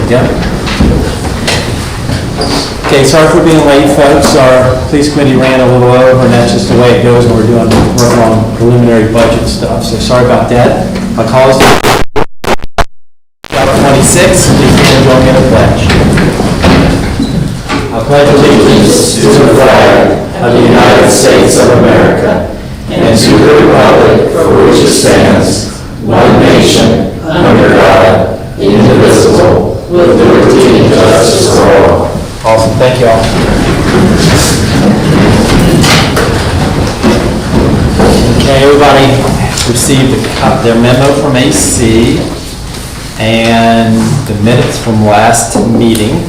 go. Okay, sorry for being late, folks. Our police committee ran a little over, and that's just the way it goes when we're working on preliminary budget stuff. So sorry about that. My call is 26. Please stand and join me in the pledge. I pledge allegiance to the flag of the United States of America and to the republic for which it stands, one nation, under God, indivisible, with liberty and justice for all. Awesome, thank you all. Okay, everybody received their memo from AC and the minutes from last meeting.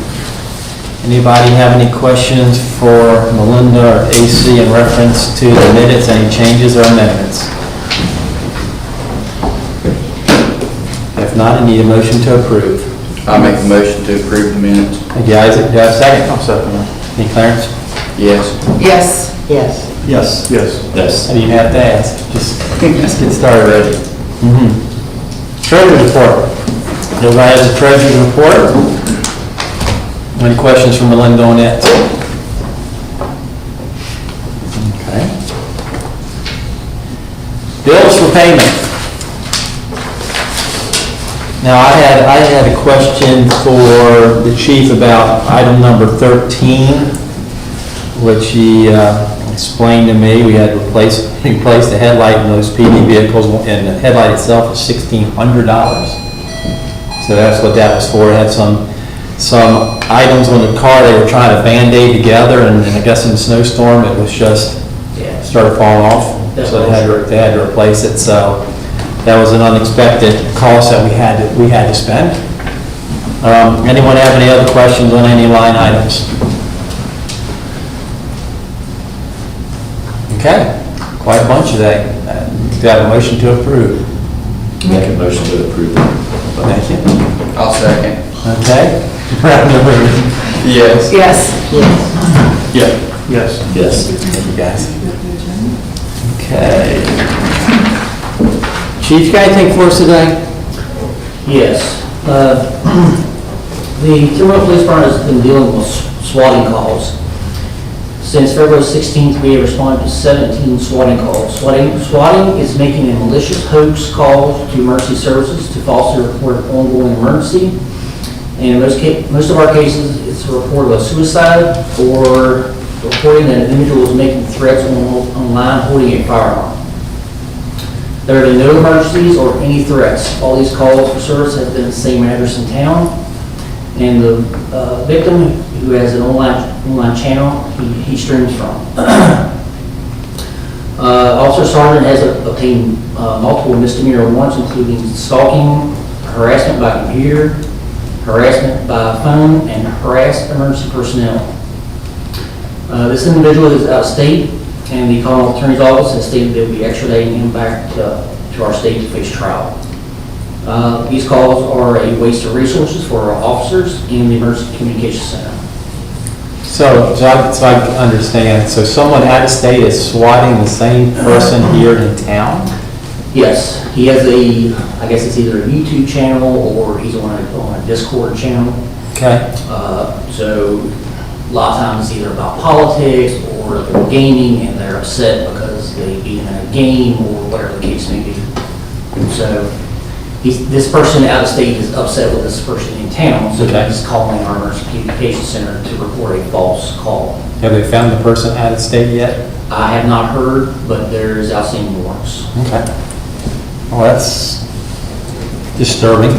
Anybody have any questions for Melinda or AC in reference to the minutes, any changes or amendments? If not, I need a motion to approve. I'll make the motion to approve the minutes. Thank you, Isaac. Do you have a second? I'll second. Any Clarence? Yes. Yes. Yes. Yes. Yes. Yes. I didn't have to ask. Just let's get started already. Treasurer's report. Everybody has a treasurer's report? Any questions from Melinda on it? Okay. Bills for payment. Now, I had a question for the chief about item number 13, which he explained to me. We had to replace the headlight in those PD vehicles, and the headlight itself is $1,600. So that's what that was for. It had some items on the car they were trying to Band-Aid together, and I guess in the snowstorm it was just started falling off. So they had to replace it. So that was an unexpected cost that we had to spend. Anyone have any other questions on any line items? Okay, quite a bunch today. Do I have a motion to approve? Make a motion to approve. Thank you. I'll second. Okay. Round number. Yes. Yes. Yeah. Yes. Yes. Thank you, guys. Okay. Chief, you got anything for us today? Yes. The Tiverton Police Department has been dealing with swatting calls. Since February 16th, we have responded to 17 swatting calls. Swatting is making a malicious hoax call to emergency services to falsely report an ongoing emergency. And in most of our cases, it's a report of a suicide or reporting that an individual is making threats online holding a firearm. There have been no emergencies or any threats. All these calls for service have been the same address in town. And the victim, who has an online channel, he streams from. Officer Sergeant has obtained multiple misdemeanor warrants, including stalking, harassment by computer, harassment by phone, and harassed emergency personnel. This individual is out of state, and the Commonwealth Attorney's Office has stated they will be extraditing him back to our state to face trial. These calls are a waste of resources for our officers and the Emergency Communications Center. So I understand. So someone out of state is swatting the same person here in town? Yes, he has I guess it's either a YouTube channel or he's on a Discord channel. Okay. So a lot of times it's either about politics or they're gaming and they're upset because they beat in a game or whatever the case may be. And so this person out of state is upset with this person in town, so he's calling our emergency communication center to report a false call. Have they found the person out of state yet? I have not heard, but there's outstanding warrants. Okay. Well, that's disturbing.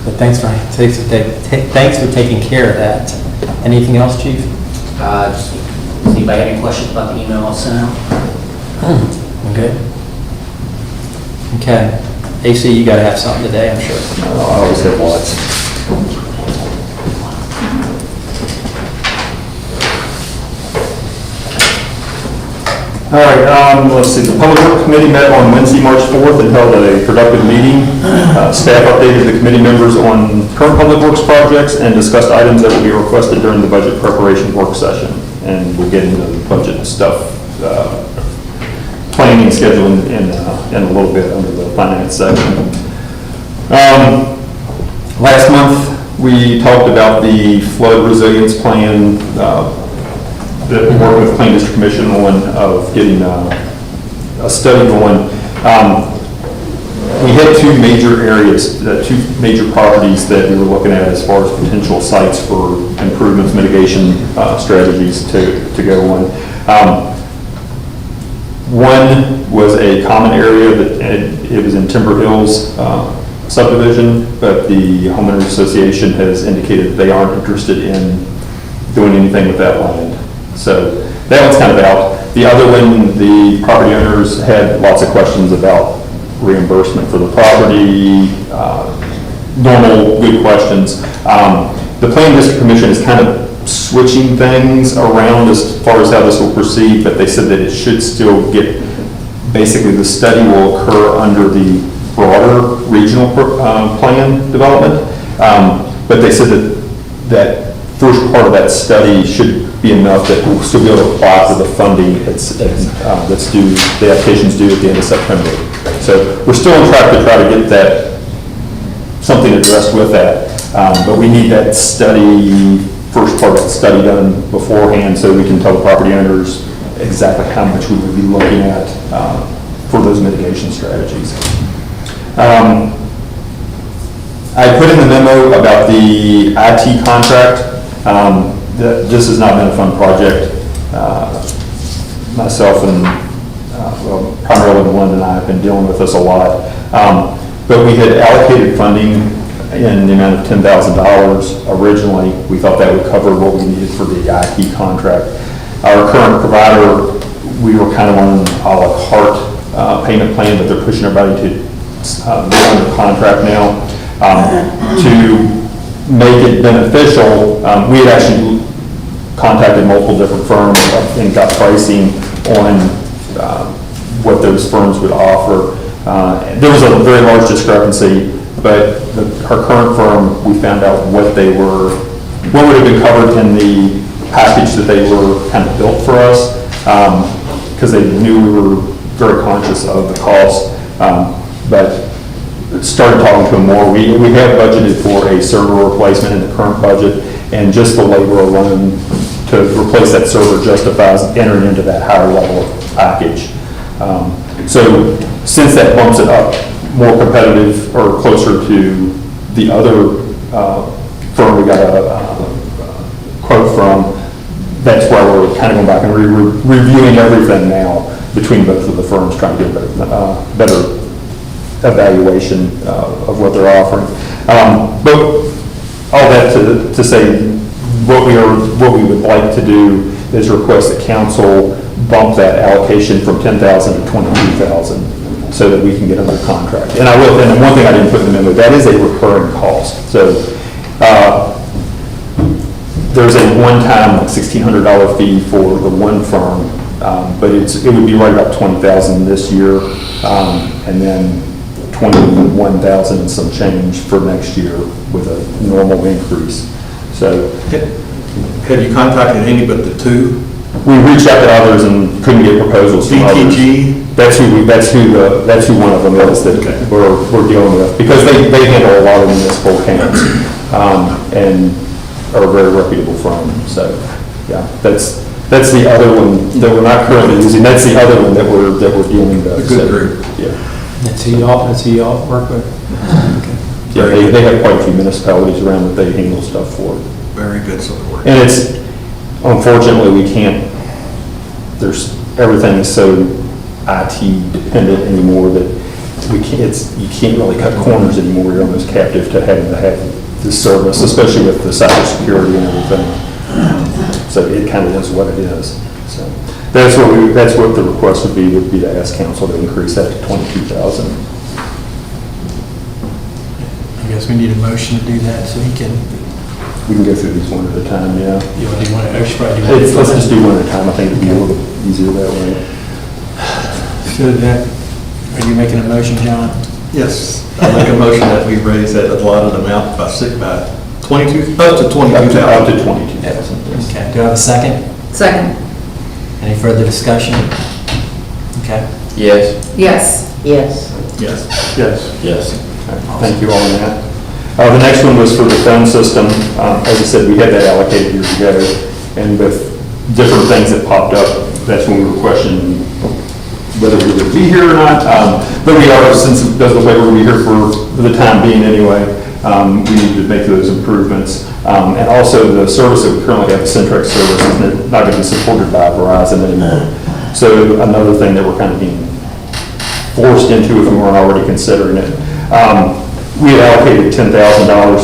But thanks for taking care of that. Anything else, Chief? Does anybody have any questions about the email I sent out? Okay. Okay. AC, you got to have something today, I'm sure. I always have lots. All right, let's see, the Public Works Committee met on Wednesday, March 4th and held a productive meeting. Staff updated the committee members on current public works projects and discussed items that will be requested during the budget preparation work session. And we'll get into the budget stuff, planning and scheduling in a little bit under the finance section. Last month, we talked about the flood resilience plan that we worked with Plain District Commission on of getting a study going. We had two major areas, two major properties that we were looking at as far as potential sites for improvements, mitigation strategies to go on. One was a common area that it was in Timber Hills subdivision, but the homeowners association has indicated they aren't interested in doing anything with that land. So that one's kind of out. The other one, the property owners had lots of questions about reimbursement for the property, normal good questions. The Plain District Commission is kind of switching things around as far as how this will proceed, but they said that it should still get, basically the study will occur under the broader regional plan development. But they said that first part of that study should be enough that we'll still be able to apply for the funding that's due, the application's due at the end of September. So we're still on track to try to get that, something addressed with that. But we need that study, first part of the study done beforehand so we can tell the property owners exactly how much we would be looking at for those mitigation strategies. I put in the memo about the IT contract. This has not been a fun project. Myself and, well, primarily Melinda and I have been dealing with this a lot. But we had allocated funding in the amount of $10,000 originally. We thought that would cover what we needed for the IT contract. Our current provider, we were kind of on a la carte payment plan, but they're pushing everybody to go under contract now. To make it beneficial, we had actually contacted multiple different firms and got pricing on what those firms would offer. There was a very large discrepancy, but our current firm, we found out what would have been covered in the package that they were kind of built for us, because they knew we were very conscious of the cost. But started talking to them more. We have budgeted for a server replacement in the current budget, and just the labor alone to replace that server justifies entering into that higher level of package. So since that bumps it up more competitive or closer to the other firm we got a quote from, that's why we're kind of going back and reviewing everything now between both of the firms, trying to get a better evaluation of what they're offering. But all that to say, what we would like to do is request that council bump that allocation from $10,000 to $22,000 so that we can get under contract. And and one thing I didn't put in the memo, that is a recurring cost. So there's a one-time $1,600 fee for the one firm, but it would be right about $20,000 this year, and then $21,000 and some change for next year with a normal increase. So Have you contacted any but the two? we reached out to others and couldn't get proposals from others. DTG? That's who one of them is that we're dealing with, because they handle a lot of municipal accounts, and are a very reputable firm. So, yeah, that's the other one that we're not currently using. That's the other one that we're dealing with. A good group. Yeah. That's who y'all work with? Yeah, they have quite a few municipalities around that they handle stuff for. Very good support. And it's, unfortunately, we can't, everything is so IT dependent anymore that you can't really cut corners anymore. You're almost captive to having to have this service, especially with the cybersecurity and everything. So it kind of is what it is. So that's what the request would be to ask council to increase that to $22,000. I guess we need a motion to do that so he can, We can go through these one at a time, yeah. you want to do one, let's Let's just do one at a time. I think it'd be a little easier that way. Should that, are you making a motion, John? Yes, I make a motion that we raise that allotted amount by 22, up to Up $22,000. to $22,000. Okay, do I have a second? Second. Any further discussion? Okay. Yes. Yes. Yes. Yes. Yes. Yes. Thank you all on that. The next one was for the phone system. As I said, we had that allocated years ago, and with different things that popped up, that's when we were questioning whether we would be here or not. But we are, since it does look like we're going to be here for the time being anyway, we need to make those improvements. And also, the service that we currently have, the Centrex service, is not going to be supported by Verizon anymore. So another thing that we're kind of being forced into if we weren't already considering it. We had allocated $10,000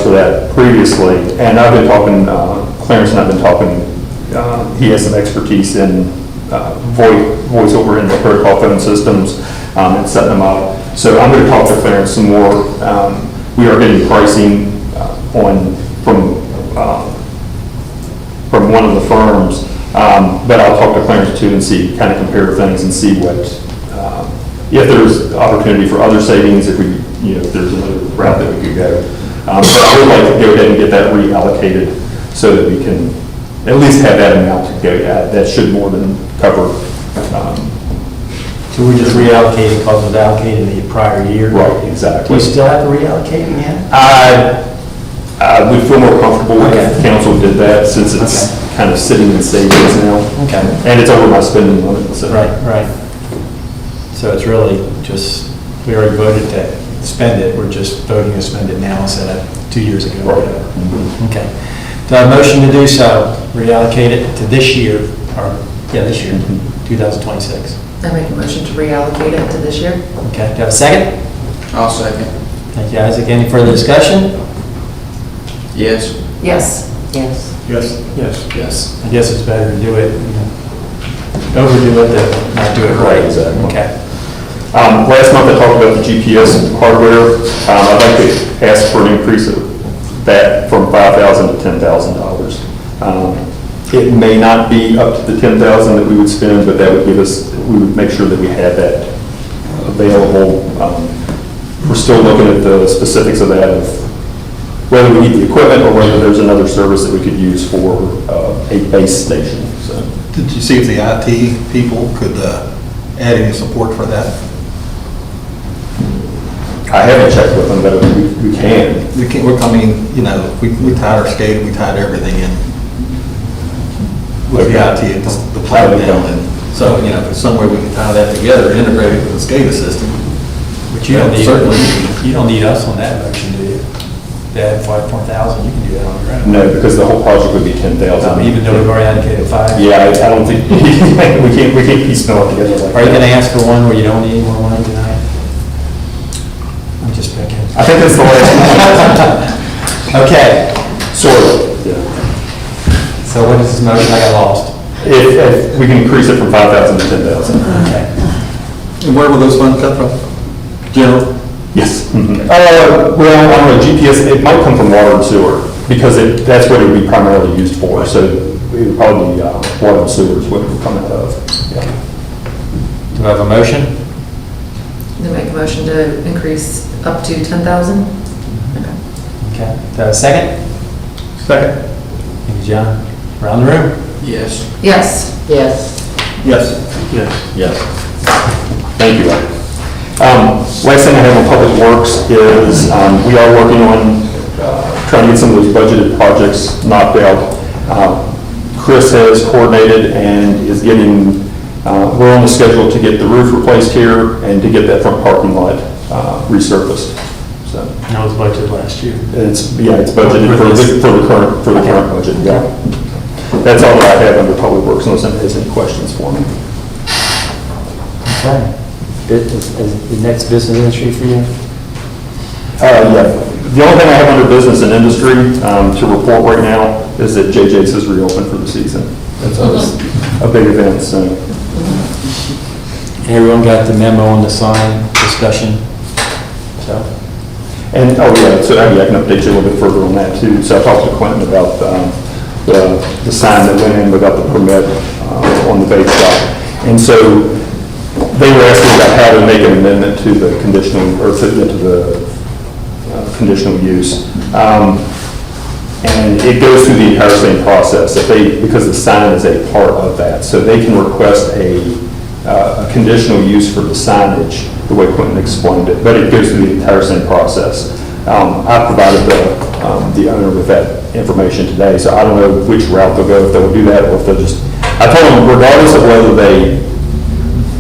for that previously, and I've been talking, Clarence and I've been talking, he has some expertise in voice over in the protocol phone systems and setting them up. So I'm going to talk to Clarence some more. We are getting pricing from one of the firms, but I'll talk to Clarence too and see, kind of compare things and see what, if there's opportunity for other savings, if there's another route that we could go. But I would like to go ahead and get that reallocated so that we can at least have that amount to go at. That should more than cover. So we're just reallocating because it was allocated in the prior year? Right, Do exactly. we still have to reallocate again? I would feel more comfortable if Okay. council did that, since it's Okay. kind of sitting in savings now. Okay. And it's over my spending limit, so. Right. So it's really just, we already voted to spend it, we're just voting to spend it now instead of 2 years ago. Right. Okay. Do I have a motion to do so, reallocate it to this year, this year, 2026? I make a motion to reallocate it to this year. Okay, do I have a second? I'll second. Thank you, Isaac. Any further discussion? Yes. Yes. Yes. Yes. Yes. Yes. I guess it's better to do it, overdo it than not do it right. Exactly. Okay. Last month I talked about the GPS hardware. I'd like to ask for an increase of that from $5,000 to $10,000. It may not be up to the $10,000 that we would spend, but that would give us, we would make sure that we had that available. We're still looking at the specifics of that, of whether we need the equipment or whether there's another service that we could use for a base station, so. Did you see if the IT people could add any support for that? I haven't checked with them, but we can. We can't, I mean, we tied our SCADA, we tied everything in with the IT and the plan down. And so, if it's some way we can tie that together, integrate it with the SCADA system. But you don't need, Certainly. you don't need us on that motion, do you? To add 4,000, you can do that on your own. No, because the whole project would be 10,000. Even though we've already allocated 5? Yeah, I don't think, we can't piecemeal it together like that. Are you gonna ask for one where you don't need more money tonight? I'm just picking. I think that's the last one. Okay, Sort of, yeah. so what is this motion? I got lost. If we can increase it from 5,000 to 10,000. Okay. And where will those funds come from? General? Yes. Well, on the GPS, it might come from water and sewer, because that's what it would be primarily used for. So it would probably be water and sewer is what it would come out of. Yeah. Do I have a motion? I make a motion to increase up to 10,000. Okay. Okay. Do I have a second? Second. Thank you, John. Around the room? Yes. Yes. Yes. Yes. Yes. Thank you. Last thing I have on Public Works is we are working on trying to get some of those budgeted projects knocked out. Chris has coordinated and is getting, we're on the schedule to get the roof replaced here and to get that front parking lot resurfaced. So That was budgeted last year. it's budgeted for the current budget, yeah. That's all that I have under Public Works, unless anybody has any questions for me. Okay. Is the next business industry for you? Yeah. The only thing I have under business and industry to report right now is that JJ's has reopened for the season. That's a big event, so. Everyone got the memo on the sign discussion? So, And, oh yeah, so I can update you a little bit further on that too. So I talked to Quentin about the sign that went in without the permit on the bait shop. And so they were asking about how to make an amendment to the conditional, or to the conditional use. And it goes through the entire same process, because the sign is a part of that. So they can request a conditional use for the signage, the way Quentin explained it, but it goes through the entire same process. I provided the owner with that information today, so I don't know which route they'll go, if they'll do that, or if they'll just, I told them regardless of whether they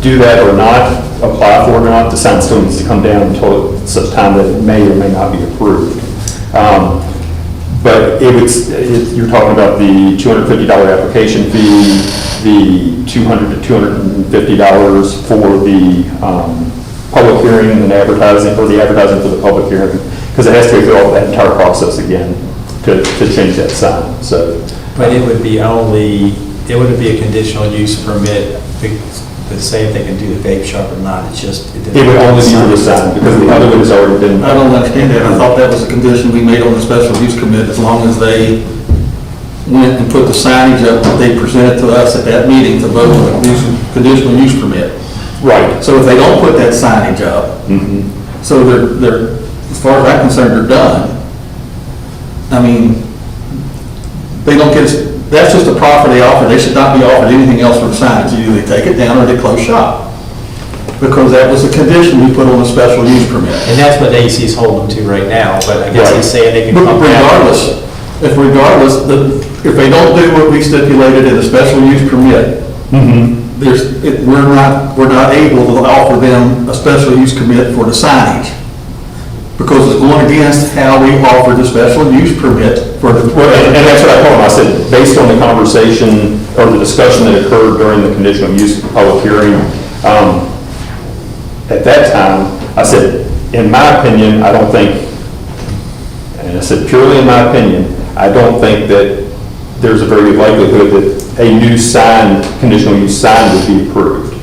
do that or not, apply for it or not, the sign still needs to come down until such time that it may or may not be approved. But you're talking about the $250 application fee, the $200 to $250 for the public hearing and advertising, or the advertising for the public hearing, because it has to go through all that entire process again to change that sign, so. But it would be it wouldn't be a conditional use permit, to say if they can do the vape shop or not, it's just. It would only be for the sign, because the other one has already been. I don't understand that. I thought that was a condition we made on the special use permit, as long as they went and put the signage up that they presented to us at that meeting to vote on the conditional use permit. Right. So if they don't put that signage up, so they're, as far as I'm concerned, they're done. I mean, they don't get, that's just a proffer they offer. They should not be offered anything else for the signage. You either take it down or they close shop. Because that was a condition we put on the special use permit. And that's what AC's holding to right now, but I guess he's saying they can But come back. regardless, if they don't do what we stipulated in the special use permit, we're not able to offer them a special use permit for the signage. Because it's going against how we offer the special use permit for the. And that's what I told them. I said, based on the conversation or the discussion that occurred during the conditional use public hearing, at that time, I said, in my opinion, I don't think, and I said purely in my opinion, I don't think that there's a very good likelihood that a new sign, conditional use sign would be approved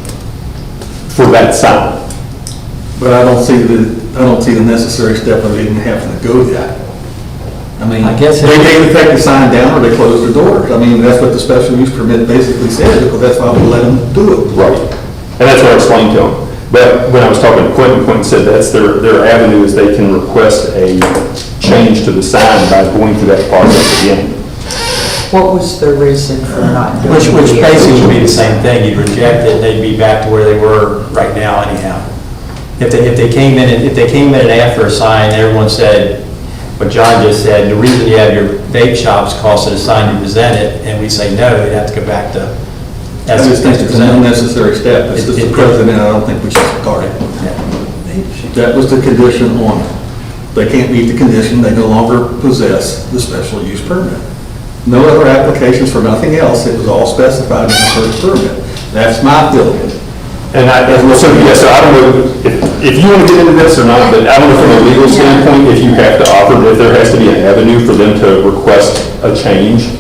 for that sign. But I don't see the necessary step of even having to go that. I mean, I guess they either take the sign down or they close their doors. I mean, that's what the special use permit basically says, because that's why we let them do it. Right. And that's what I explained to them. But when I was talking to Quentin said that's their avenue is they can request a change to the sign by going through that process again. What was the reason for not doing it? Which basically would be the same thing, you'd reject it, they'd be back to where they were right now anyhow. If they came in and after a sign, everyone said, what John just said, the reason you have your vape shops cost it a sign to present it, and we say no, they'd have to go back to. I just think it's an unnecessary step. It's just the president, I don't think we should regard it. That was the condition on it. They can't meet the condition, they no longer possess the special use permit. No other applications for nothing else, it was all specified in the first permit. That's my feeling. And so I don't know if you want to get into this or not, but I don't know from a legal standpoint, if you have to offer, if there has to be an avenue for them to request a change.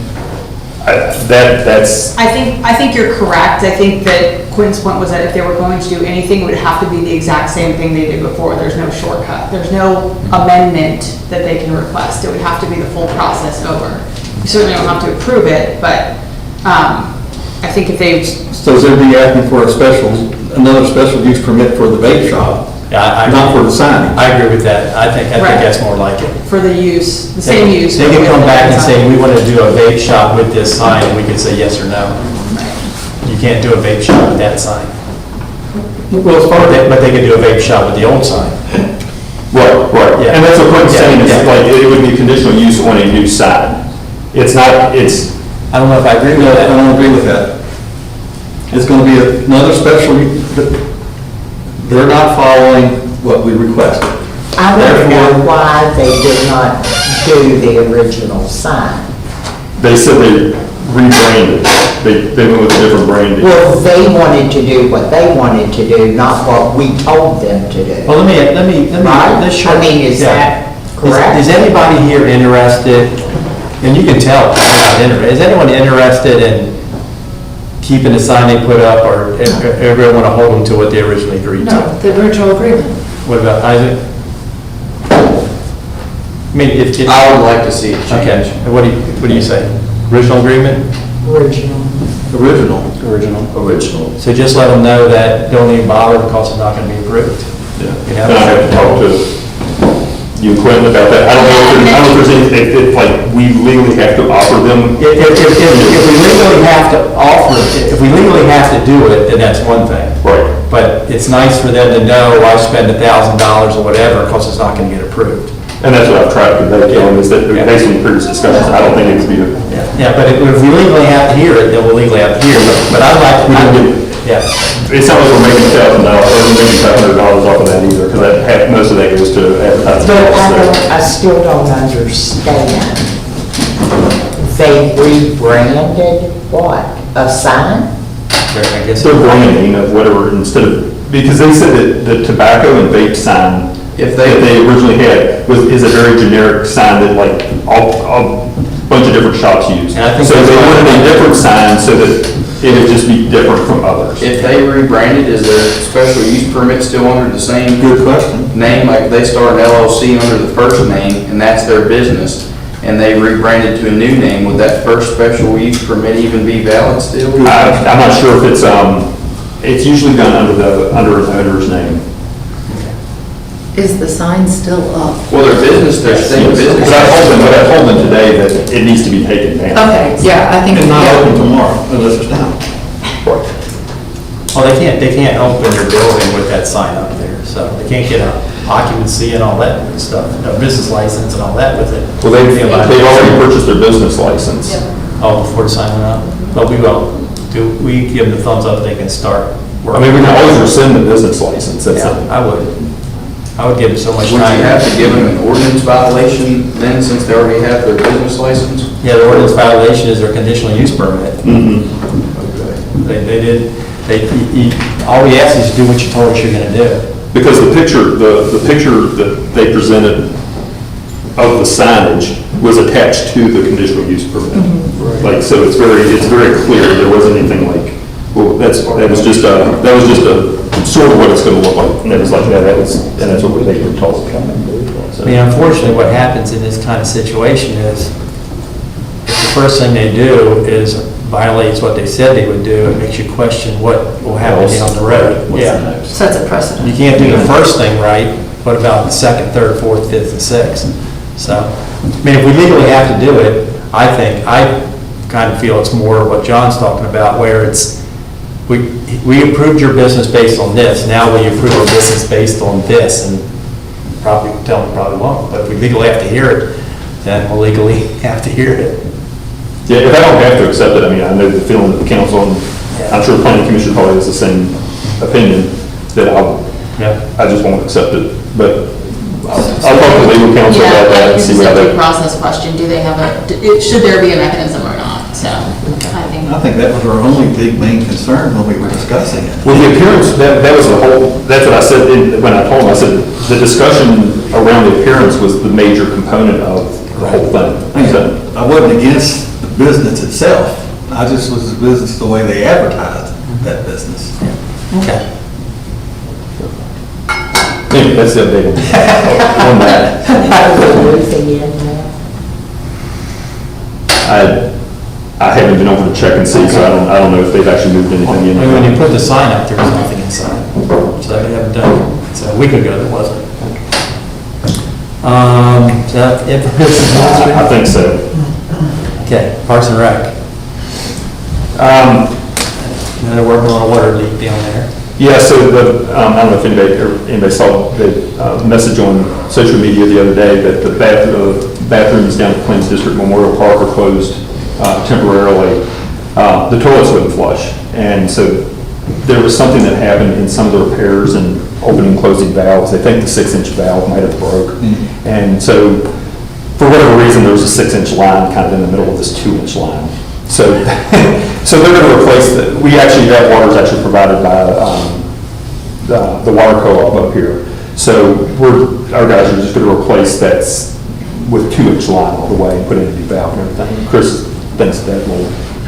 That's. I think you're correct. I think that Quinn's point was that if they were going to do anything, it would have to be the exact same thing they did before. There's no shortcut. There's no amendment that they can request. It would have to be the full process over. You certainly don't have to approve it, but I think if they. So they'd be asking for another special use permit for the vape shop, not for the signage. I agree with that, I think Right. that's more like it. For the use, the same use. They can come back and say, we want to do a vape shop with this sign, and we can say yes or no. You can't do a vape shop with that sign. Well, as far as But they could do a vape shop with the old sign. Right. Yeah. And that's what Quentin's saying, is Yeah. like, it would be conditional use on a new sign. It's not, it's, I don't know if I agree with I that. don't agree with that. It's going to be another special, they're not following what we requested. I want to know Therefore- why they did not do the original sign. they said they rebranded. They went with a different branding. Well, they wanted to do what they wanted to do, not what we told them to do. Well, let me, Right? let's show. I mean, is Yeah. that correct? Is anybody here interested, and you can tell, if they're not interested, is anyone interested in keeping the sign they put up, or everyone want to hold them to what they originally agreed to? No, the original agreement. What about Isaac? I mean, if. I would like to see it Okay, change. and what do you say? Original agreement? Original. Original. So just let them know that don't even bother because it's not going to be approved. Yeah. You And I have to talk to you and Quentin about that. I don't know if there's any, if like, we legally have to offer them. If we legally have to offer, if we legally have to do it, then that's one thing. Right. But it's nice for them to know, I spend $1,000 or whatever, because it's not going to get approved. And that's what I've tried to convey to them, is that based on previous discussions, I don't think it would be a. Yeah, but if we legally have to hear it, then we'll legally have to hear it, but I'd like, yeah. It's not like we're making $1,000 or making $500 off of that either, because most of that goes to advertising. But I still don't understand. They rebranded what? A sign? I guess. Their branding of whatever, instead of, because they said that the tobacco and vape sign If that they, they originally had is a very generic sign that like a bunch of different shops use. And I think So that's they why- wanted a different sign so that it would just be different from others. if they rebranded, is their special use permit still under the same Good question. name? Like they start an LLC under the first name and that's their business, and they rebranded to a new name, would that first special use permit even be valid still? I'm not sure if it's usually done under the owner's name. Is the sign still up? Well, their business, their state business. But I told them today that it needs to be taken down. Okay, yeah, I think, It's not yeah. open tomorrow unless it's down. Well, they can't open their building with that sign up there, so they can't get occupancy and all that stuff, a business license and all that with it. Well, they've already purchased their business license. Oh, before the sign went up? But we will, we give them the thumbs up, they can start I working. mean, we can always rescind the business license. That's Yeah, it. I would give them so much Would time. you have to give them an ordinance violation then, since they already have their business license? Yeah, the ordinance violation is their conditional use permit. Mhm. All we ask is to do what you told us you're gonna do. Because the picture that they presented of the signage was attached to the conditional use permit. Like, so it's very clear, there wasn't anything like, well, that was just a, sort of what it's gonna look like. And it was like, yeah, and that's what they were told. I mean, unfortunately, what happens in this kind of situation is, if the first thing they do is violates what they said they would do, it makes you question what will happen down the road. What's the Yeah. next? Sets a precedent. You can't do the first thing right, what about the second, third, fourth, fifth, and sixth? So, I mean, if we legally have to do it, I kind of feel it's more what John's talking about, where it's, we approved your business based on this, now will you approve our business based on this? And probably, tell them probably won't, but if we legally have to hear it, then we'll legally have to hear it. Yeah, if I don't have to accept it, I mean, I know the feeling of the council, and I'm sure the planning commission probably has the same opinion, that I just won't accept it. But I'll talk to legal counsel about that and It's see just what a due they. process question, do they have should there be a mechanism or not? So, I think, that was our only big main concern when we were discussing it. Well, the appearance, that was the whole, that's what I said when I told him, I said, the discussion around the appearance was the major component of the whole thing. So, I wasn't against the business itself, I just was the business the way they advertised that business. Okay. anyway, that's the update on that. I haven't been over to check and see, so I don't know if they've actually moved anything in. I mean, when you put the sign up, there was nothing inside, so they haven't done it. So a week ago, there wasn't. Is that it for business I administrator? think so. Okay, Parks and Rec. They're working on a water leak down there. Yeah, so I don't know if anybody saw the message on social media the other day that the bathrooms down at Plains District Memorial Park are closed temporarily. The toilets wouldn't flush. And so there was something that happened in some of the repairs and opening and closing valves. They think the 6-inch valve might have broke. And so for whatever reason, there was a 6-inch line kind of in the middle of this 2-inch line. So, so they're going to replace that water is actually provided by the water co-op up here. So our guys are just going to replace that with 2-inch line all the way and put in a new valve and everything. Chris thinks that will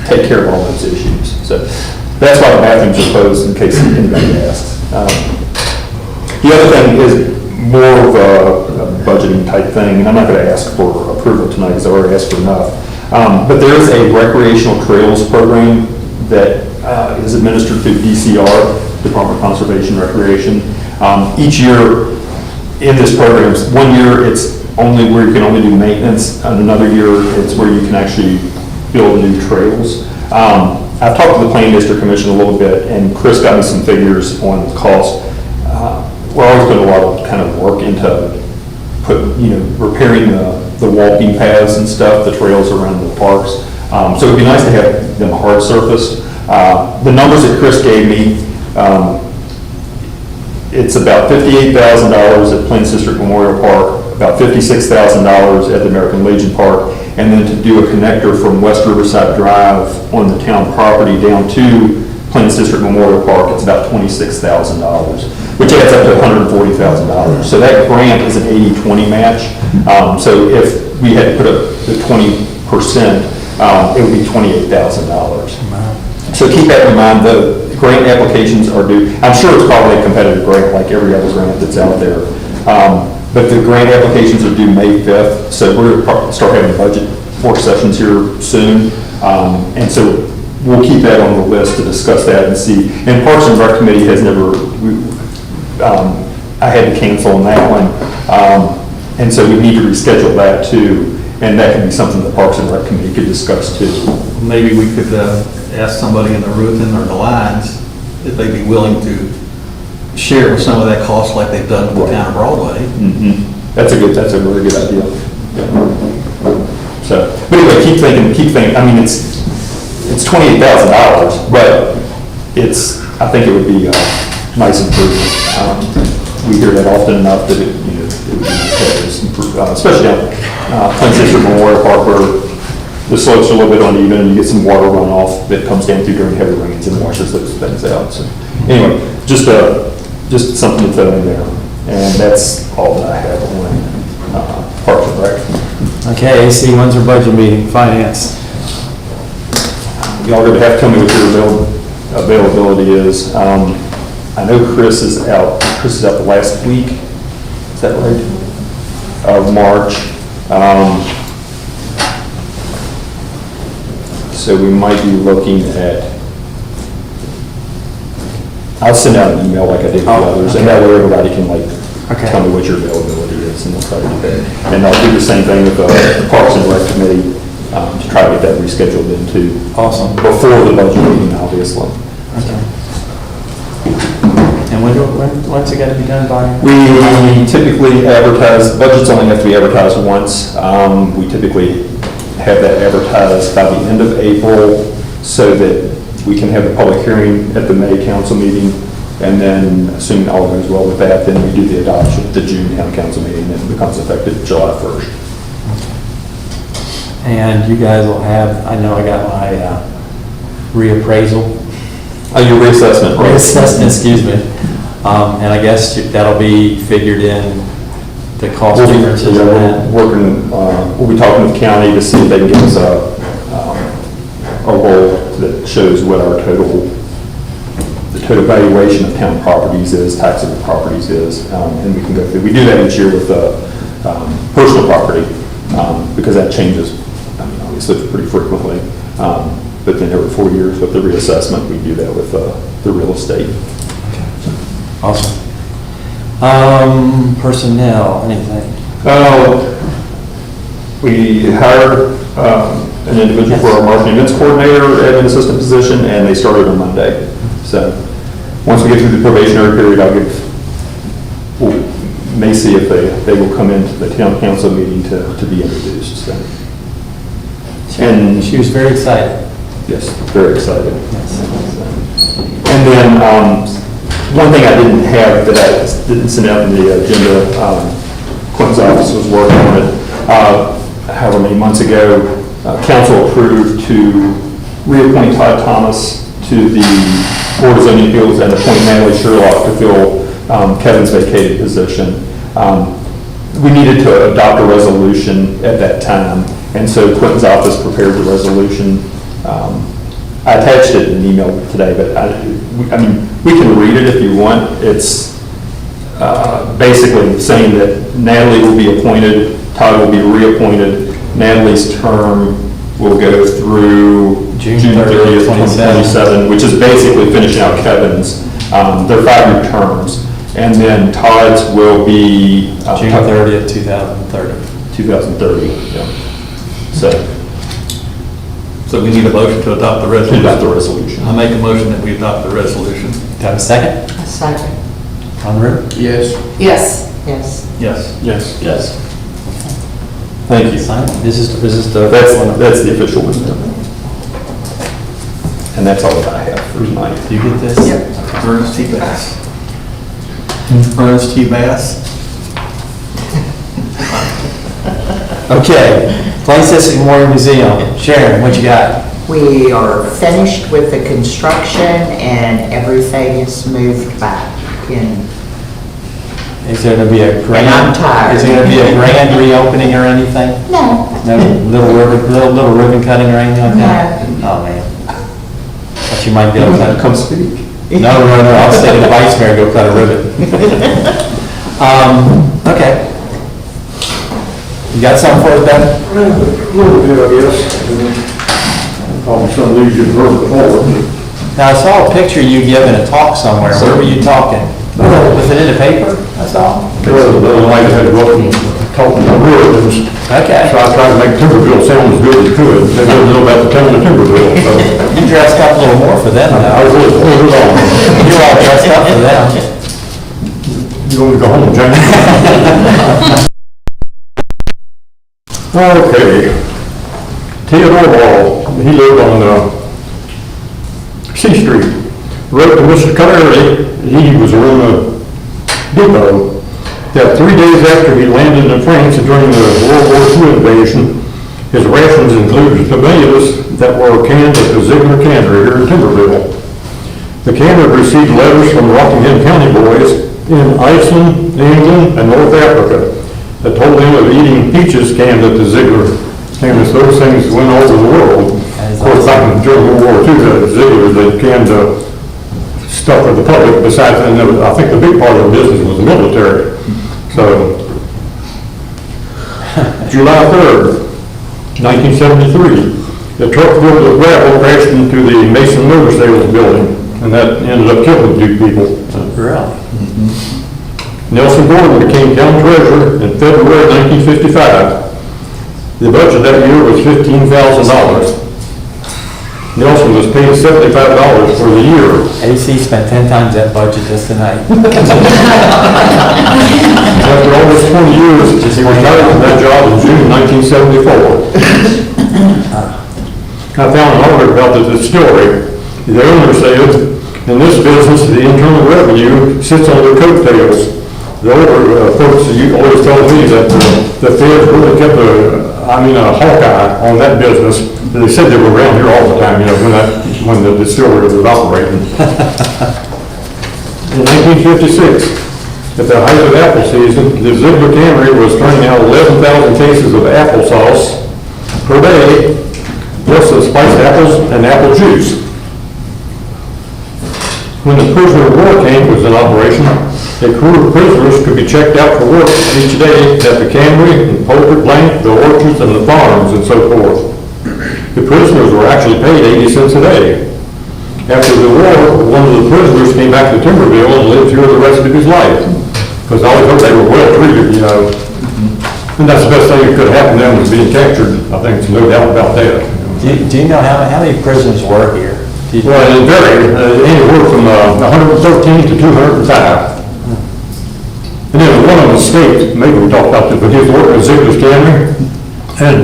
take care of all those issues. So that's why the bathrooms are closed in case anybody asks. The other thing is more of a budgeting type thing, and I'm not going to ask for approval tonight because I already asked for enough. But there is a recreational trails program that is administered through DCR, Department of Conservation and Recreation. Each year in this program, one year it's only where you can only do maintenance, and another year it's where you can actually build new trails. I've talked to the Plain District Commission a little bit, and Chris got me some figures on cost. We're always putting a lot of kind of work into repairing the walking paths and stuff, the trails around the parks. So it'd be nice to have them hard surfaced. The numbers that Chris gave me, it's about $58,000 at Plains District Memorial Park, about $56,000 at the American Legion Park, and then to do a connector from West Riverside Drive on the town property down to Plains District Memorial Park, it's about $26,000, which adds up to $140,000. So that grant is an 80-20 match. So if we had put up the 20%, it would be $28,000. So keep that in mind, the grant applications are due, I'm sure it's probably a competitive grant like every other grant that's out there. But the grant applications are due May 5th, so we're going to start having budget work sessions here soon. And so we'll keep that on the list to discuss that and see. And Parks and Rec Committee has never, I had to cancel on that one. And so we need to reschedule that too. And that could be something the Parks and Rec Committee could discuss too. Maybe we could ask somebody in the Ruthin or the Lions if they'd be willing to share some of that cost like they've done with the town of Broadway. That's a really good idea. Yeah. So, but anyway, keep thinking, I mean, it's $28,000, but I think it would be a nice improvement. We hear that often enough that it would be nice to improve, especially down Plains District Memorial Park where the slopes are a little bit uneven and you get some water runoff that comes down through during heavy rains and washes those things out. So anyway, just something to throw in there. And that's all that I have on Parks and Rec. Okay, AC, when's our budget meeting, finance? Y'all are going to have to tell me what your availability is. I know Chris is out. Chris is out the last week. Is that right? Of March. So we might be looking at, I'll send out an email like I did with the others, and that way everybody can tell me what your availability is, and we'll try to do that. And I'll do the same thing with the Parks and Rec Committee to try to get that rescheduled in too. Awesome. Before the budget meeting, obviously. Okay. And when's it got to be done by? We typically advertise, budgets only have to be advertised once. We typically have that advertised by the end of April so that we can have a public hearing at the May council meeting. And then, assuming all goes well with that, then we do the adoption at the June town council meeting, and it becomes effective July 1st. And you guys will have, I know I got my reappraisal. Your reassessment. Right? Reassessment, excuse me. And I guess that'll be figured in the cost differences of that. We'll be talking with the county to see if they can give us a roll that shows what our the total valuation of town properties is, taxable properties is, and we can go through. We do that each year with personal property because that changes, obviously pretty frequently. But then every 4 years with the reassessment, we do that with the real estate. Awesome. Personnel, anything? We hired an individual for our marketing events coordinator, admin assistant position, and they started on Monday. So once we get through the probationary period, may see if they will come into the town council meeting to be introduced. So. And she was very excited. Yes, very excited. Yes. And then one thing I didn't have that I didn't send out in the agenda, Quentin's office was working on it. However many months ago, council approved to reappoint Todd Thomas to the Board of Zoning Appeals and appoint Natalie Sherlock to fill Kevin's vacated position. We needed to adopt a resolution at that time, and so Quentin's office prepared the resolution. I attached it in an email today, but I mean, we can read it if you want. It's basically saying that Natalie will be appointed, Todd will be reappointed. Natalie's term will go through June 30th, 2027, which is basically finishing out Kevin's. They're 5-year terms. And then Todd's will be June 30th, 2030. 2030, yeah. So we need a motion to adopt the resolution. Adopt the resolution. I make a motion that we adopt the resolution. Do you have a second? A second. Conrad? Yes. Yes. Yes. Yes. Yes. Yes. Thank you. Sign it. This is the. That's the official one. And that's all that I have for tonight. Do you get this? Yep. Ernest T. Bass. Ernest T. Bass. Okay, Places Memorial Museum. Sharon, what you got? We are finished with the construction and everything is moved back in. Is there gonna be a grand? I'm tired. Is there gonna be a grand reopening or anything? No. No little ribbon cutting or anything like that? Oh, man. But you might be able to Come speak. No, I'll stay in the vice mayor, go cut a ribbon. Okay. You got something for us, Ben? A little bit, I guess. Probably some of these you've heard before. Now, I saw a picture you giving a talk somewhere. Where were you talking? Was it in the paper? That's all? Well, the other night I had to go up and talk to my relatives. Okay. So I tried to make Timberville sound as good as it could. They didn't know about the town of Timberville, so. You dressed up a little more for them, I though. was on. You all dressed up for them. You want to go home, James? Okay. Theodore Ball, he lived on C Street. Wrote to Mr. Carey, he was on the depot, that 3 days after he landed in France during the World War II invasion, his rations included tomatoes that were canned at the Ziegler Cannery here in Timberville. The cannery received letters from Rockingham County boys in Iceland, England, and North Africa that told them of eating peaches canned at the Ziegler Cannery. Those things went all over the world. Of course, back during World War II, the Ziegler, they canned stuff for the public besides, and I think the big part of the business was the military. So, July 3rd, 1973, the truck filled with gravel crashed into the Mason Motor Sales building, and that ended up killing 2 people. Really? Nelson Gordon became county treasurer in February 1955. The budget that year was $15,000. Nelson was paid $75 for the year. AC spent 10 times that budget just tonight. After almost 20 years, he retired from that job in June 1974. I found an article about the distillery. The owner said, in this business, the internal revenue sits on their coattails. The older folks always tell me that the feds really kept a hawk eye on that business. They said they were around here all the time, when the distillery was operating. In 1956, at the height of apple season, the Ziegler Cannery was turning out 11,000 cases of applesauce per day, plus the spiced apples and apple juice. When the prisoner of war camp was in operation, a crew of prisoners could be checked out for work each day at the cannery, the poultry plant, the orchards, and the farms, and so forth. The prisoners were actually paid 80 cents a day. After the war, one of the prisoners came back to Timberville and lived here the rest of his life, because I always heard they were well treated, And that's the best thing that could happen to them was being captured. I think there's no doubt about that. Do you know how many prisoners were here? Well, it varied, anywhere from 113 to 205. And then one of them escaped, maybe we talked about this, but he was working at Ziegler's Cannery, and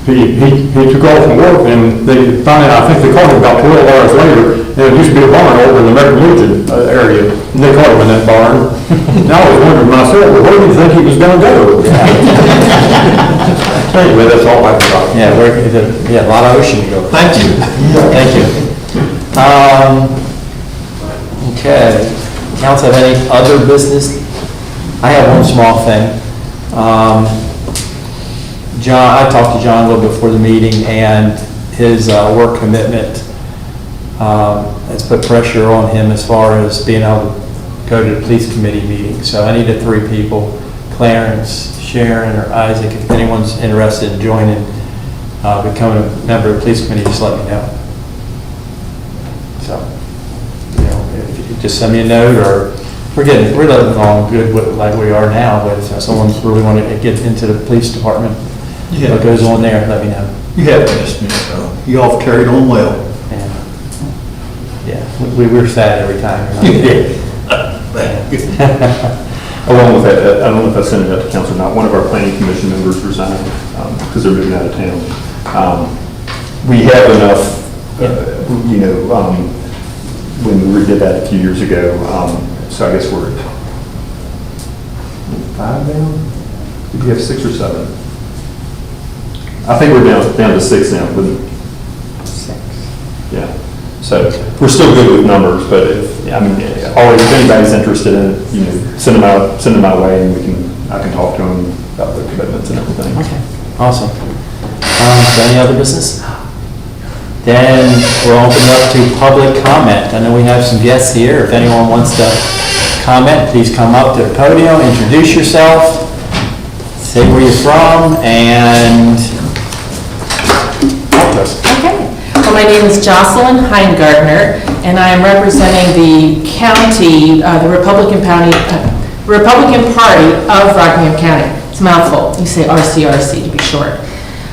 he took off from work, and they finally, I think they caught him about 12 hours later, and it used to be a barn over in the American Legion area, and they caught him in that barn. And I was wondering myself, well, where do you think he was gonna go? Anyway, that's all I've got. Yeah, a lot of ocean to go. Thank you. Thank you. Okay. Council have any other business? I have one small thing. John, I talked to John a little before the meeting, and his work commitment has put pressure on him as far as being able to go to the police committee meeting. So I needed 3 people, Clarence, Sharon, or Isaac. If anyone's interested in joining, becoming a member of the police committee, just let me know. So, if you just send me a note, or we're living along good like we are now, but if someone's really wanting to get into the police department, what goes on there, let me know. You have missed me, so you all carried on well. Yeah, we're sad every time. Thank you. Along with that, I don't know if I sent it out to council or not, one of our planning commission members resigned because they're moving out of town. We have enough, when we redid that a few years ago, so I guess we're at 5 now? Did you have 6 or 7? I think we're down to 6 now, wouldn't it? 6. Yeah, so we're still good with numbers, but always, if anybody's interested in it, send them my way, and I can talk to them about their commitments and everything. Okay, awesome. Any other business? Then we'll open it up to public comment. I know we have some guests here. If anyone wants to comment, please come up to the podium, introduce yourself, say where you're from, and talk to us. Okay. Well, my name is Jocelyn Heingardner, and I am representing the county, the Republican Party of Rockingham County. It's a mouthful. You say RCRC to be short.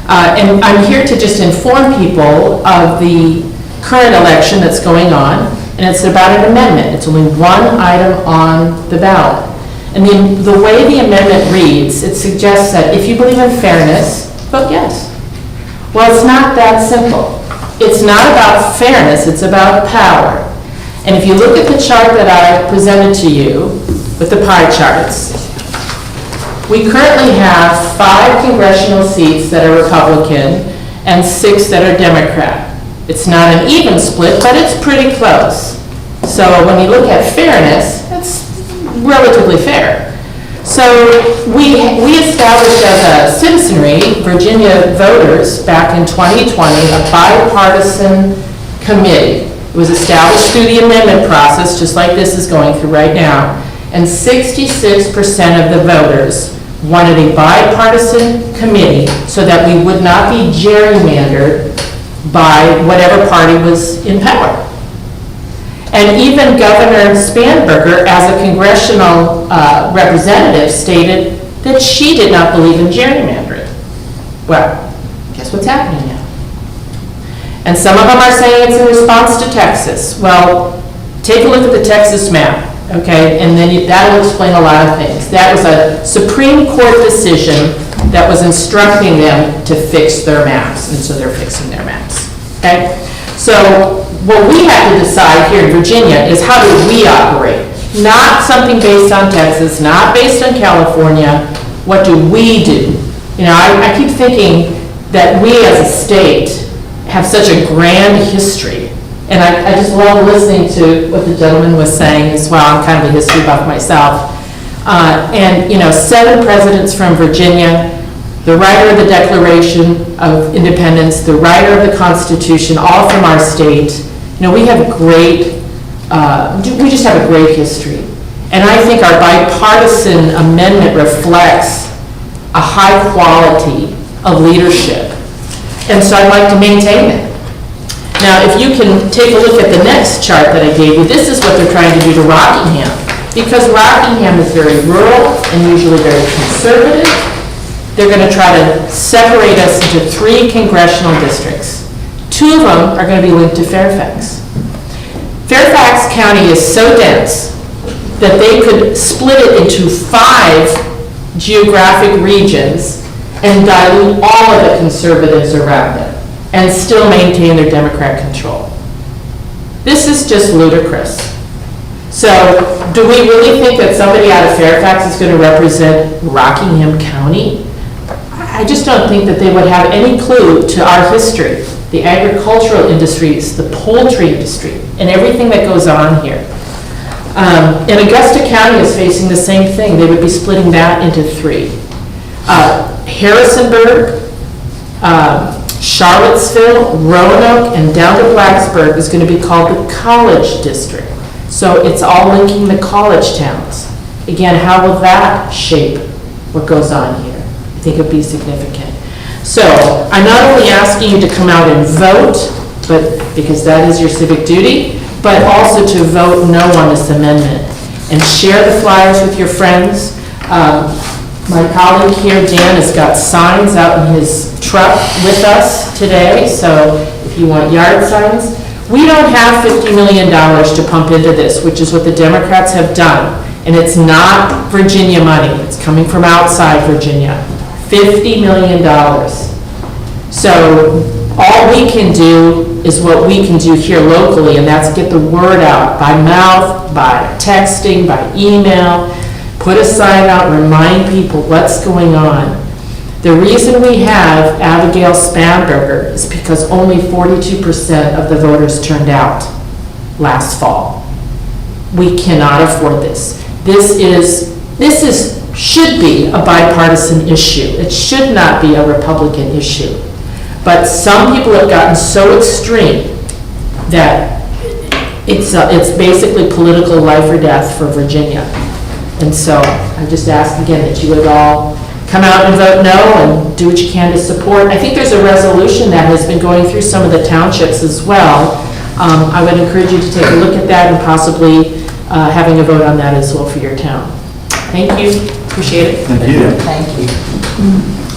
And I'm here to just inform people of the current election that's going on, and it's about an amendment. It's only one item on the ballot. And the way the amendment reads, it suggests that if you believe in fairness, vote yes. Well, it's not that simple. It's not about fairness, it's about power. And if you look at the chart that I presented to you with the pie charts, we currently have 5 congressional seats that are Republican and 6 that are Democrat. It's not an even split, but it's pretty close. So when you look at fairness, it's relatively fair. So we established as a citizenry, Virginia voters, back in 2020, a bipartisan committee. It was established through the amendment process, just like this is going through right now, and 66% of the voters wanted a bipartisan committee so that we would not be gerrymandered by whatever party was in power. And even Governor Spanberger, as a congressional representative, stated that she did not believe in gerrymandering. Well, guess what's happening now? And some of them are saying it's in response to Texas. Well, take a look at the Texas map, okay, and then that'll explain a lot of things. That was a Supreme Court decision that was instructing them to fix their maps, and so they're fixing their maps, okay? So what we have to decide here in Virginia is how do we operate? Not something based on Texas, not based on California. What do we do? You know, I keep thinking that we as a state have such a grand history. And I just love listening to what the gentleman was saying as well. I'm kind of a history buff myself. And, 7 presidents from Virginia, the writer of the Declaration of Independence, the writer of the Constitution, all from our state. We have we just have a great history. And I think our bipartisan amendment reflects a high quality of leadership. And so I'd like to maintain it. Now, if you can take a look at the next chart that I gave you, this is what they're trying to do to Rockingham. Because Rockingham is very rural and usually very conservative, they're going to try to separate us into 3 congressional districts. 2 of them are going to be linked to Fairfax. Fairfax County is so dense that they could split it into 5 geographic regions and dilute all of the conservatives around it and still maintain their Democrat control. This is just ludicrous. So, do we really think that somebody out of Fairfax is going to represent Rockingham County? I just don't think that they would have any clue to our history, the agricultural industries, the poultry industry, and everything that goes on here. And Augusta County is facing the same thing. They would be splitting that into 3. Harrisonburg, Charlottesville, Roanoke, and down to Blacksburg is going to be called the College District. So it's all linking the college towns. Again, how will that shape what goes on here? I think it would be significant. So I'm not only asking you to come out and vote, but because that is your civic duty, but also to vote no on this amendment and share the flyers with your friends. My colleague here, Dan, has got signs out in his truck with us today, so if you want yard signs. We don't have $50 million to pump into this, which is what the Democrats have done. And it's not Virginia money, it's coming from outside Virginia. $50 million. So all we can do is what we can do here locally, and that's get the word out by mouth, by texting, by email, put a sign out, remind people what's going on. The reason we have Abigail Spanberger is because only 42% of the voters turned out last fall. We cannot afford this. This should be a bipartisan issue. It should not be a Republican issue. But some people have gotten so extreme that it's basically political life or death for Virginia. And so I just ask again that you would all come out and vote no and do what you can to support. I think there's a resolution that has been going through some of the townships as well. I would encourage you to take a look at that and possibly having a vote on that as well for your town. Thank you, appreciate it. Thank you. Thank you.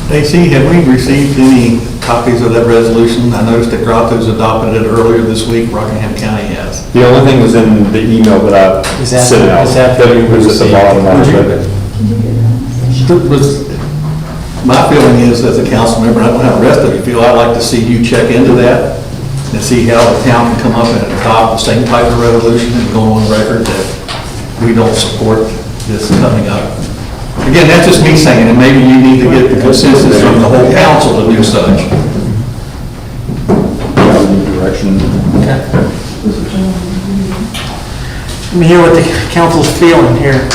Stacy, have we received any copies of that resolution? I noticed that Grotto's adopted it earlier this week, Rockingham County has. The only thing was in the email that I Is that- sent out. is that That what was at the bottom of it. My feeling is, as a council member, I don't know how the rest of you feel, I'd like to see you check into that and see how the town can come up and adopt the same type of resolution and go on record that we don't support this coming up. Again, that's just me saying, and maybe you need to get the consensus from the whole council to do such. Direction. Let me hear what the council's feeling here.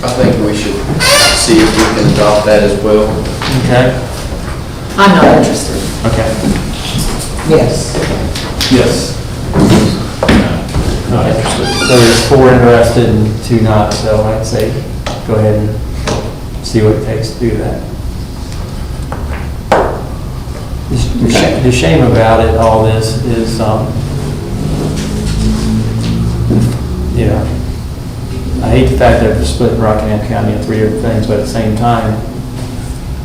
I think we should see if we can adopt that as well. Okay. I'm not interested. Okay. Yes. Yes. Not interested. So there's 4 interested and 2 not, so I'd say go ahead and see what it takes to do that. The shame about it, all this, is, you know, I hate the fact that they're splitting Rockingham County into 3 different things, but at the same time,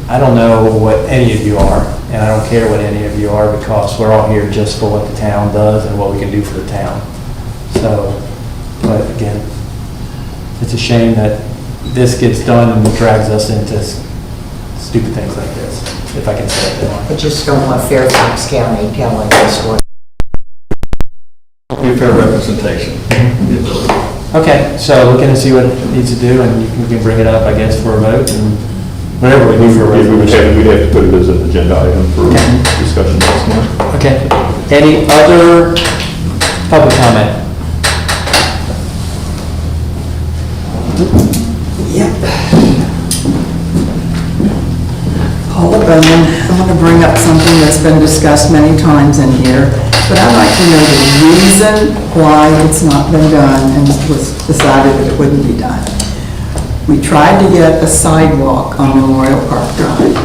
I don't know what any of you are, and I don't care what any of you are, because we're all here just for what the town does and what we can do for the town. So, but again, it's a shame that this gets done and drags us into stupid things like this, if I can say it that way. I just don't want Fairfax County telling us what. Be fair representation. Okay, so looking to see what it needs to do, and you can bring it up, I guess, for a vote, and whatever we do for a resolution. We'd have to put it as an agenda item for discussion next month. Okay. Any other public comment? Paula Bowman, I want to bring up something that's been discussed many times in here, but I'd like to know the reason why it's not been done and was decided that it wouldn't be done. We tried to get a sidewalk on Memorial Park Drive.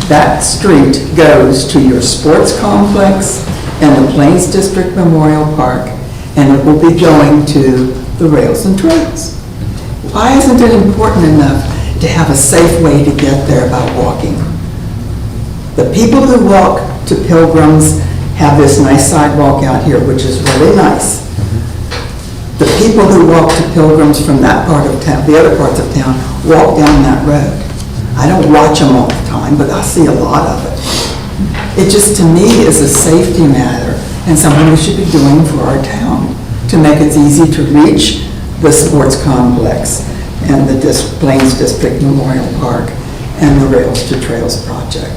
That street goes to your sports complex and the Plains District Memorial Park, and it will be going to the Rails and Trails. Why isn't it important enough to have a safe way to get there by walking? The people who walk to Pilgrims have this nice sidewalk out here, which is really nice. The people who walk to Pilgrims from that part of town, the other parts of town, walk down that road. I don't watch them all the time, but I see a lot of it. It just, to me, is a safety matter and something we should be doing for our town to make it easy to reach the sports complex and the Plains District Memorial Park and the Rails to Trails project.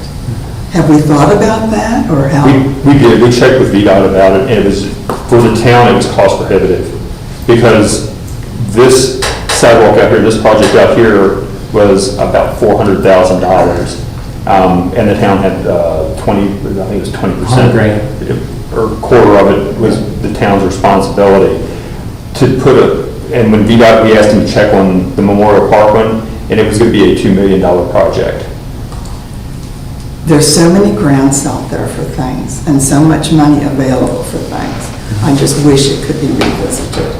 Have we thought about that, or how? We did, we checked with VDOT about it, and it was, for the town, it was cost prohibitive, because this sidewalk out here, this project out here was about $400,000. And the town had 20, I think it was 20%. $100,000. Or a quarter of it was the town's responsibility. To put and when VDOT, we asked them to check on the Memorial Park one, and it was going to be a $2 million project. There's so many grants out there for things, and so much money available for things. I just wish it could be revisited.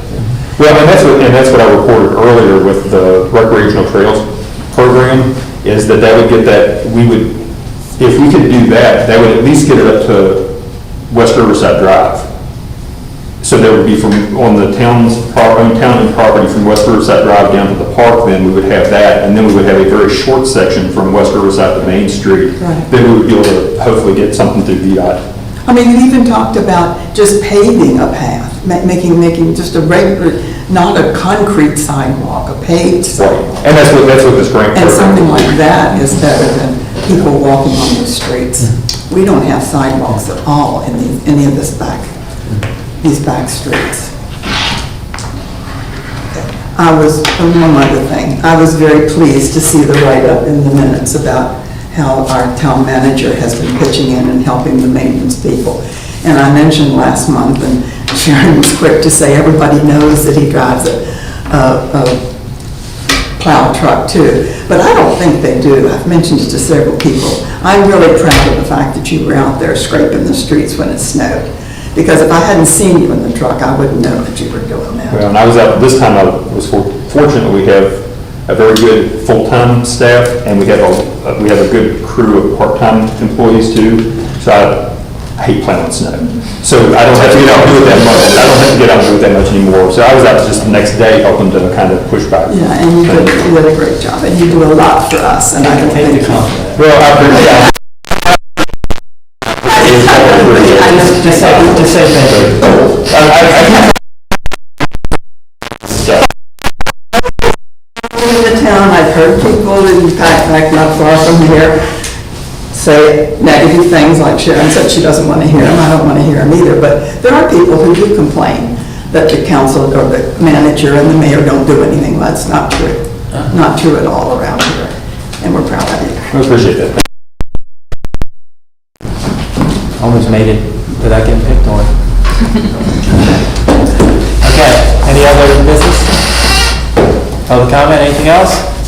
Well, and that's what I reported earlier with the recreational trails program, is that would get that, if we could do that, that would at least get it up to West Riverside Drive. So there would be from, on the town's, town and property from West Riverside Drive down to the park, then we would have that, and then we would have a very short section from West Riverside to Main Street. Right. Then we would be able to hopefully get something through VDOT. I mean, you even talked about just paving a path, making just a regular, not a concrete sidewalk, a paved sidewalk. And that's what this grant program. And something like that is better than people walking on the streets. We don't have sidewalks at all in any of these back streets. One other thing, I was very pleased to see the write-up in the minutes about how our town manager has been pitching in and helping the maintenance people. And I mentioned last month, and Sharon was quick to say everybody knows that he drives a plow truck too, but I don't think they do. I've mentioned it to several people. I'm really proud of the fact that you were out there scraping the streets when it snowed, because if I hadn't seen you in the truck, I wouldn't know that you were doing that. Well, and I was out, this time I was fortunate, we have a very good full-time staff, and we have a good crew of part-time employees too, so I hate plowing snow. So I don't have to get out and do it that much, anymore. So I was out just the next day helping to kind of push back. Yeah, and you did a great job, and you do a lot for us, and I don't think you. Well, I appreciate it. Just say thank you. In the town, I've heard people in back not far from here say negative things, like Sharon said she doesn't want to hear them. I don't want to hear them either, but there are people who do complain that the council or the manager and the mayor don't do anything. That's not true. Not true at all around here, and we're proud of you. I appreciate that. Almost made it without getting picked on. Okay, any other business? Public comment, anything else?